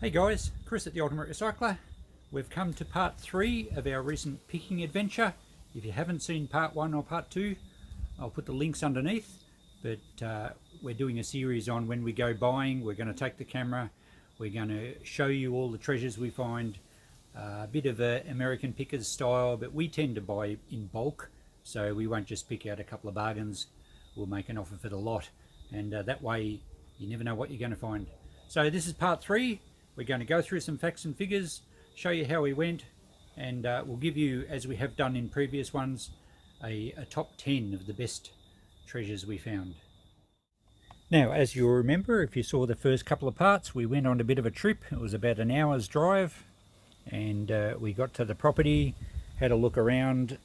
Hey guys, Chris at the Ultimate Recycler. We've come to part 3 of our recent picking adventure. If you haven't seen part 1 or part 2, I'll put the links underneath. But we're doing a series on when we go buying. We're going to take the camera. We're going to show you all the treasures we find. A bit of a American pickers style, but we tend to buy in bulk. So we won't just pick out a couple of bargains. We'll make an offer for the lot. And that way you never know what you're going to find. So this is part 3. We're going to go through some facts and figures, show you how we went, and we'll give you, as we have done in previous ones, a top 10 of the best treasures we found. Now, as you'll remember, if you saw the first couple of parts, we went on a bit of a trip. It was about an hour's drive, and we got to the property, had a look around.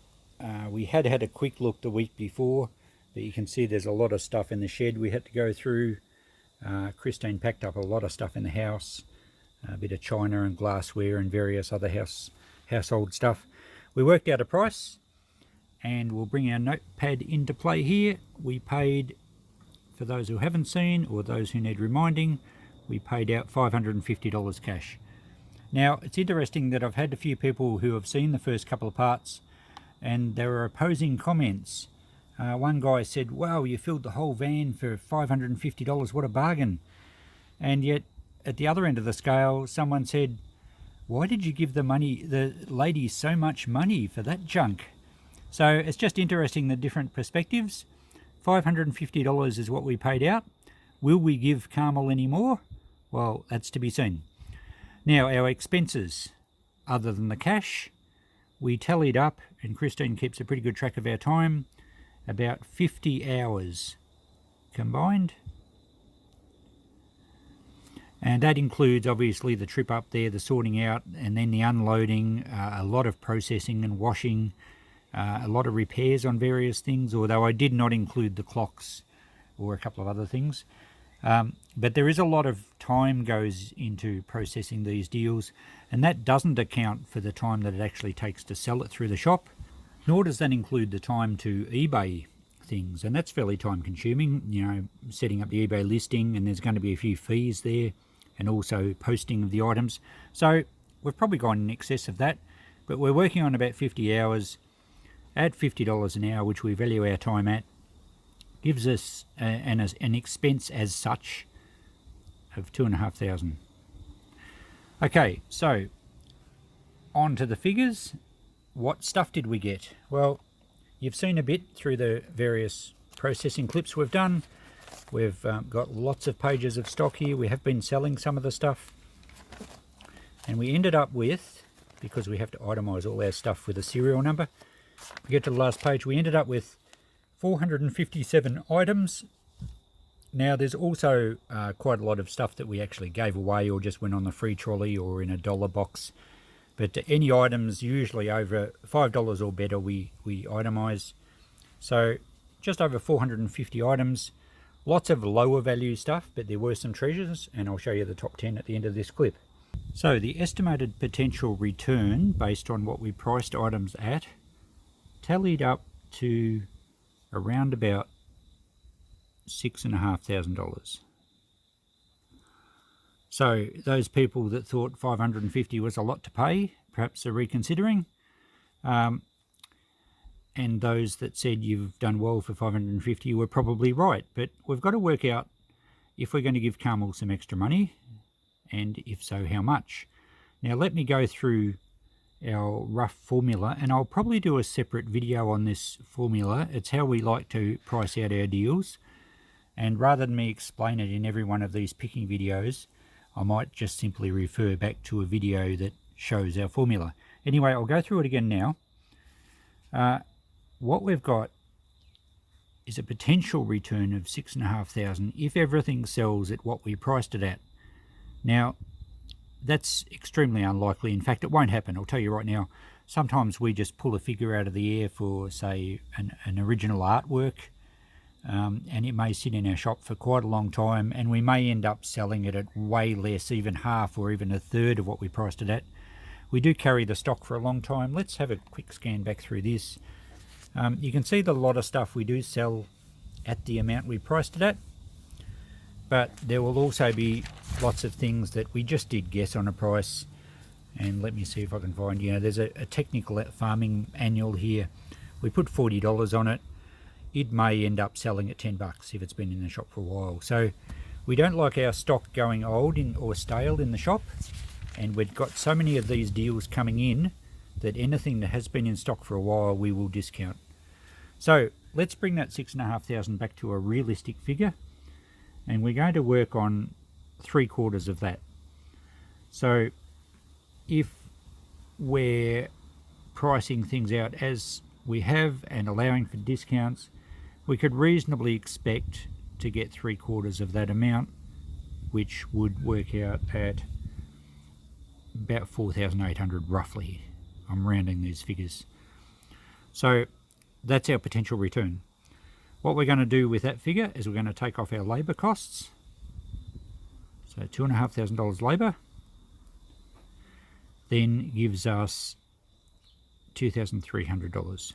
We had a quick look the week before, but you can see there's a lot of stuff in the shed we had to go through. Christine packed up a lot of stuff in the house. A bit of china and glassware and various other household stuff. We worked out a price, and we'll bring our notepad into play here. We paid, for those who haven't seen or those who need reminding, we paid out $550 cash. Now, it's interesting that I've had a few people who have seen the first couple of parts, and there were opposing comments. One guy said, "Wow, you filled the whole van for $550, what a bargain." And yet, at the other end of the scale, someone said, "Why did you give the ladies so much money for that junk?" So it's just interesting, the different perspectives. $550 is what we paid out. Will we give Carmel any more? Well, that's to be seen. Now, our expenses, other than the cash, we tallied up, and Christine keeps a pretty good track of our time, about 50 hours combined. And that includes obviously the trip up there, the sorting out, and then the unloading, a lot of processing and washing, a lot of repairs on various things, although I did not include the clocks or a couple of other things. But there is a lot of time goes into processing these deals, and that doesn't account for the time that it actually takes to sell it through the shop, nor does that include the time to eBay things, and that's fairly time consuming, you know, setting up the eBay listing, and there's going to be a few fees there, and also posting of the items. So we've probably gone in excess of that, but we're working on about 50 hours at $50 an hour, which we value our time at, gives us an expense as such of $2,500. Okay, so on to the figures. What stuff did we get? Well, you've seen a bit through the various processing clips we've done. We've got lots of pages of stock here. We have been selling some of the stuff. And we ended up with, because we have to itemise all our stuff with a serial number, we get to the last page, we ended up with 457 items. Now, there's also quite a lot of stuff that we actually gave away or just went on the free trolley or in a dollar box. But any items usually over $5 or better we itemise. So just over 450 items. Lots of lower value stuff, but there were some treasures, and I'll show you the top 10 at the end of this clip. So the estimated potential return based on what we priced items at tallied up to around about $6,500. So those people that thought 550 was a lot to pay, perhaps are reconsidering. And those that said you've done well for 550 were probably right. But we've got to work out if we're going to give Carmel some extra money, and if so, how much. Now let me go through our rough formula, and I'll probably do a separate video on this formula. It's how we like to price out our deals. And rather than me explain it in every one of these picking videos, I might just simply refer back to a video that shows our formula. Anyway, I'll go through it again now. What we've got is a potential return of $6,500 if everything sells at what we priced it at. Now, that's extremely unlikely. In fact, it won't happen. I'll tell you right now. Sometimes we just pull a figure out of the air for, say, an original artwork. And it may sit in our shop for quite a long time, and we may end up selling it at way less, even half or even a third of what we priced it at. We do carry the stock for a long time. Let's have a quick scan back through this. You can see that a lot of stuff we do sell at the amount we priced it at. but there will also be lots of things that we just did guess on a price. And let me see if I can find, there's a technical farming annual here. We put $40 on it. It may end up selling at $10 if it's been in the shop for a while. So we don't like our stock going old or stale in the shop. And we've got so many of these deals coming in that anything that has been in stock for a while we will discount. So let's bring that 6,500 back to a realistic figure. And we're going to work on 3/4 of that. So if we're pricing things out as we have and allowing for discounts, we could reasonably expect to get 3/4 of that amount, which would work out at about 4,800 roughly. I'm rounding these figures. So that's our potential return. What we're going to do with that figure is we're going to take off our labour costs. So $2,500 labour then gives us $2,300.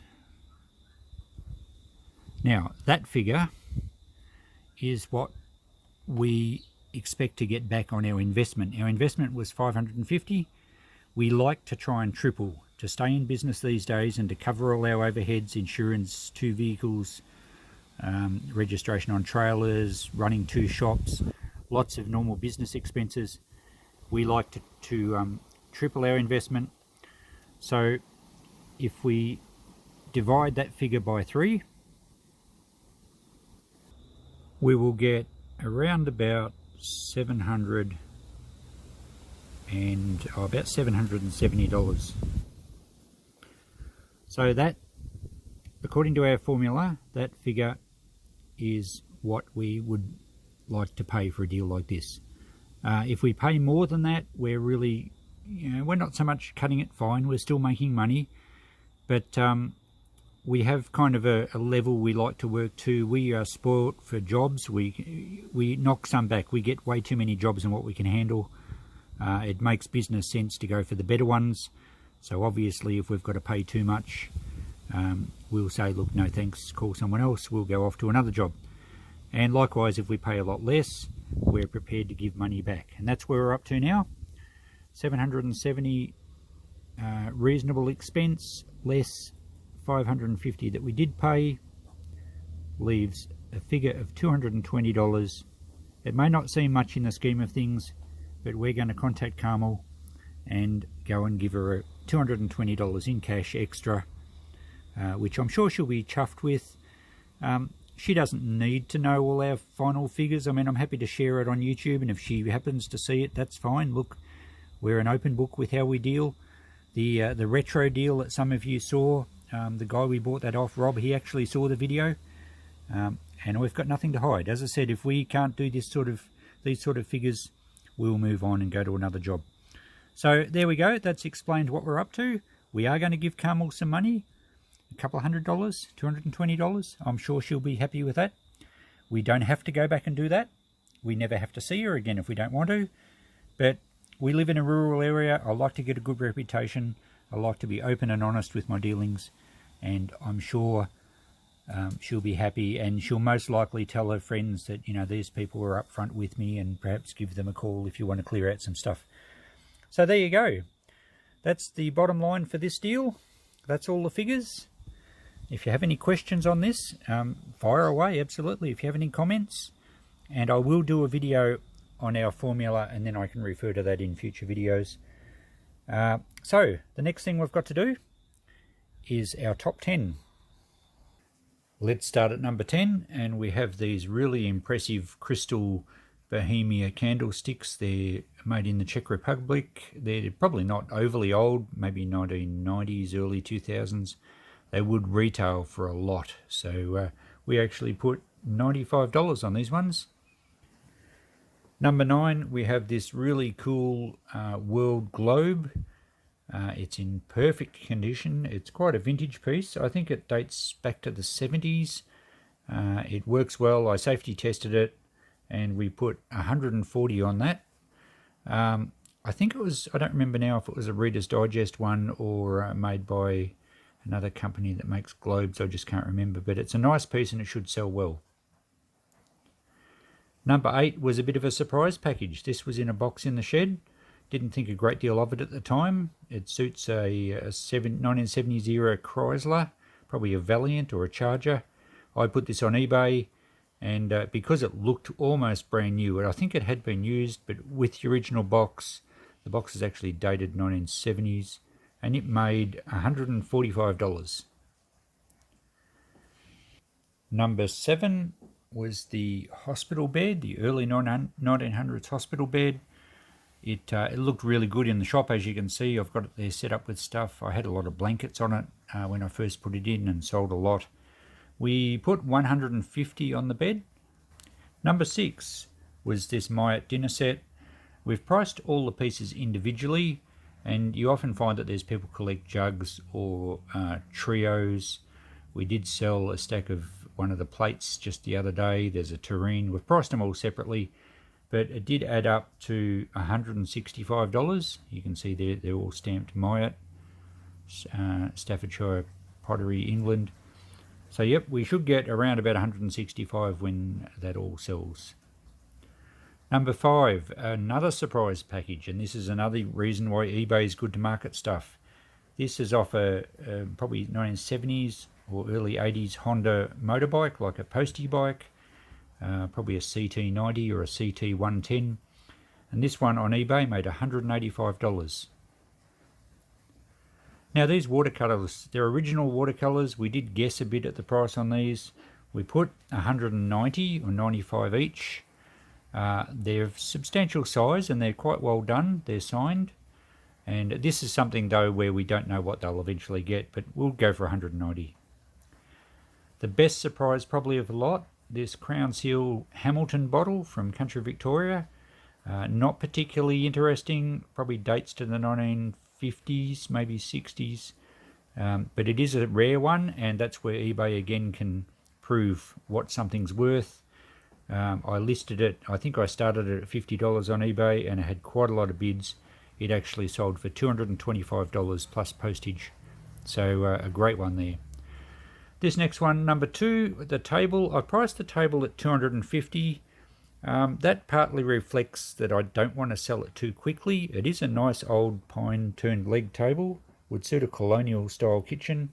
Now that figure is what we expect to get back on our investment. Our investment was $550. We like to try and triple to stay in business these days and to cover all our overheads, insurance, 2 vehicles, registration on trailers, running 2 shops, lots of normal business expenses. We like to triple our investment. So if we divide that figure by 3, we will get around about $770. So that, according to our formula, that figure is what we would like to pay for a deal like this. If we pay more than that, we're really, we're not so much cutting it fine, we're still making money, but we have kind of a level we like to work to. We are spoilt for jobs. We knock some back. We get way too many jobs than what we can handle. It makes business sense to go for the better ones. So obviously if we've got to pay too much, we'll say, look, no thanks, call someone else, we'll go off to another job. And likewise, if we pay a lot less, we're prepared to give money back. And that's where we're up to now. 770 reasonable expense less 550 that we did pay leaves a figure of $220. It may not seem much in the scheme of things, but we're going to contact Carmel and go and give her $220 in cash extra, which I'm sure she'll be chuffed with. She doesn't need to know all our final figures. I mean, I'm happy to share it on YouTube, and if she happens to see it, that's fine. Look, we're an open book with how we deal. The retro deal that some of you saw, the guy we bought that off, Rob, he actually saw the video, and we've got nothing to hide. As I said, if we can't do these sort of figures, we'll move on and go to another job. So there we go. That's explained what we're up to. We are going to give Carmel some money, a couple $100, $220. I'm sure she'll be happy with that. We don't have to go back and do that. We never have to see her again if we don't want to. But we live in a rural area. I like to get a good reputation. I like to be open and honest with my dealings, and I'm sure she'll be happy, and she'll most likely tell her friends that, these people were up front with me, and perhaps give them a call if you want to clear out some stuff. So there you go. That's the bottom line for this deal. That's all the figures. If you have any questions on this, fire away, absolutely. If you have any comments, and I will do a video on our formula, and then I can refer to that in future videos. So the next thing we've got to do is our top 10. Let's start at number 10, and we have these really impressive crystal Bohemian candlesticks. They're made in the Czech Republic. They're probably not overly old, maybe 1990s, early 2000s. They would retail for a lot, so we actually put $95 on these ones. Number 9, we have this really cool world globe. It's in perfect condition. It's quite a vintage piece. I think it dates back to the 70s. It works well. I safety tested it, and we put 140 on that. I think it was, I don't remember now if it was a Reader's Digest one or made by another company that makes globes. I just can't remember, but it's a nice piece and it should sell well. Number 8 was a bit of a surprise package. This was in a box in the shed. Didn't think a great deal of it at the time. It suits a 1970s era Chrysler, probably a Valiant or a Charger. I put this on eBay, and because it looked almost brand new, and I think it had been used, but with the original box, the box is actually dated 1970s, and it made $145. Number 7 was the hospital bed, the early 1900s hospital bed. It looked really good in the shop, as you can see. I've got it there set up with stuff. I had a lot of blankets on it when I first put it in and sold a lot. We put $150 on the bed. Number 6 was this Myatt dinner set. We've priced all the pieces individually, and you often find that there's people collect jugs or trios. We did sell a stack of one of the plates just the other day. There's a tureen. We've priced them all separately, but it did add up to $165. You can see they're all stamped Myatt, Staffordshire Pottery, England. So yep, we should get around about $165 when that all sells. Number 5, another surprise package, and this is another reason why eBay is good to market stuff. This is off a probably 1970s or early 80s Honda motorbike, like a postie bike, probably a CT90 or a CT110, and this one on eBay made $185. Now these watercolours, they're original watercolours. We did guess a bit at the price on these. We put $190 or $95 each. They're of substantial size and they're quite well done. They're signed. And this is something though where we don't know what they'll eventually get, but we'll go for $190. The best surprise probably of the lot, this Crown Seal Hamilton bottle from country Victoria. Not particularly interesting, probably dates to the 1950s, maybe 60s. But it is a rare one, and that's where eBay again can prove what something's worth. I listed it, I think I started it at $50 on eBay, and it had quite a lot of bids. It actually sold for $225 plus postage. So a great one there. This next one, number 2, the table. I priced the table at $250. That partly reflects that I don't want to sell it too quickly. It is a nice old pine turned leg table. Would suit a colonial style kitchen.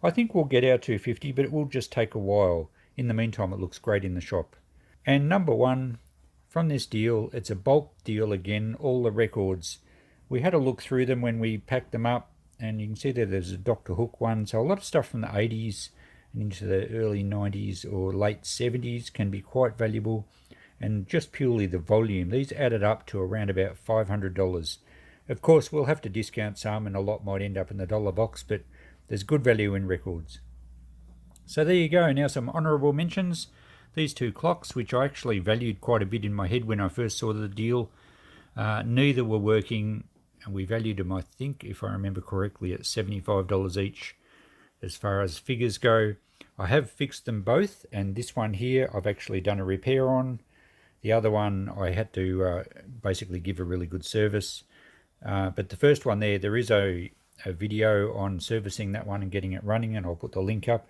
I think we'll get our $250, but it will just take a while. In the meantime, it looks great in the shop. And number 1, from this deal, it's a bulk deal again, all the records. We had a look through them when we packed them up, and you can see that there's a Dr. Hook one, so a lot of stuff from the 80s and into the early 90s or late 70s can be quite valuable. And just purely the volume, these added up to around about $500. Of course, we'll have to discount some, and a lot might end up in the dollar box, but there's good value in records. So there you go. Now some honourable mentions. These 2 clocks, which I actually valued quite a bit in my head when I first saw the deal, neither were working, and we valued them, I think, if I remember correctly, at $75 each. As far as figures go, I have fixed them both, and this one here I've actually done a repair on. The other one I had to basically give a really good service. But the first one there is a video on servicing that one and getting it running, and I'll put the link up.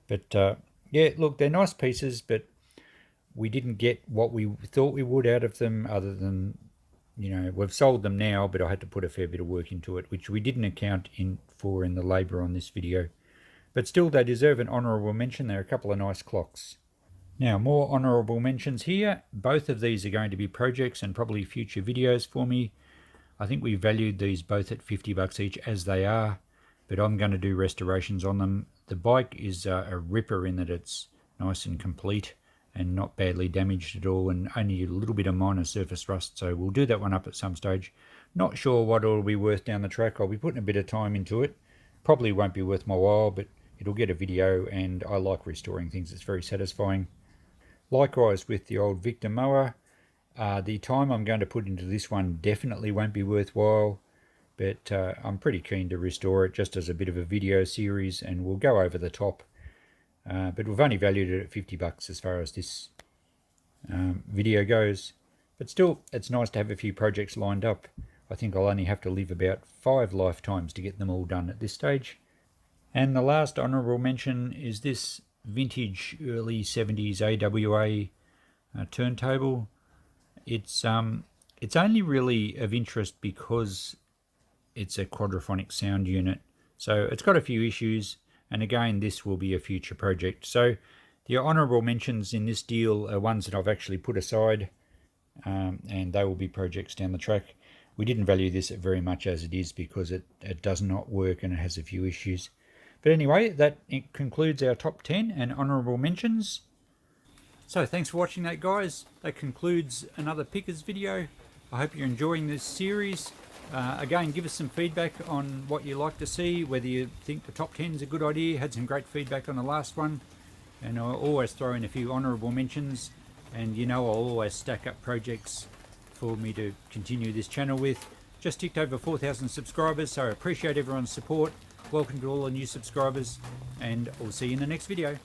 But yeah, look, they're nice pieces, but we didn't get what we thought we would out of them, other than, you know, we've sold them now, but I had to put a fair bit of work into it, which we didn't account for in the labour on this video. But still, they deserve an honourable mention. They're a couple of nice clocks. Now, more honourable mentions here. Both of these are going to be projects and probably future videos for me. I think we valued these both at $50 each as they are, but I'm going to do restorations on them. The bike is a ripper in that it's nice and complete and not badly damaged at all, and only a little bit of minor surface rust, so we'll do that one up at some stage. Not sure what it'll be worth down the track. I'll be putting a bit of time into it. Probably won't be worth my while, but it'll get a video, and I like restoring things. It's very satisfying. Likewise with the old Victor mower, the time I'm going to put into this one definitely won't be worthwhile, but I'm pretty keen to restore it just as a bit of a video series, and we'll go over the top. But we've only valued it at $50 as far as this video goes. But still, it's nice to have a few projects lined up. I think I'll only have to live about 5 lifetimes to get them all done at this stage. And the last honourable mention is this vintage early 70s AWA turntable. It's only really of interest because it's a quadraphonic sound unit. So it's got a few issues, and again, this will be a future project. So the honourable mentions in this deal are ones that I've actually put aside, and they will be projects down the track. We didn't value this very much as it is because it does not work and it has a few issues. But anyway, that concludes our top 10 and honourable mentions. So thanks for watching that, guys. That concludes another Pickers video. I hope you're enjoying this series. Again, give us some feedback on what you like to see, whether you think the top 10 is a good idea. Had some great feedback on the last one. And I'll always throw in a few honourable mentions. And you know, I'll always stack up projects for me to continue this channel with. Just ticked over 4,000 subscribers, so I appreciate everyone's support. Welcome to all the new subscribers, and I'll see you in the next video.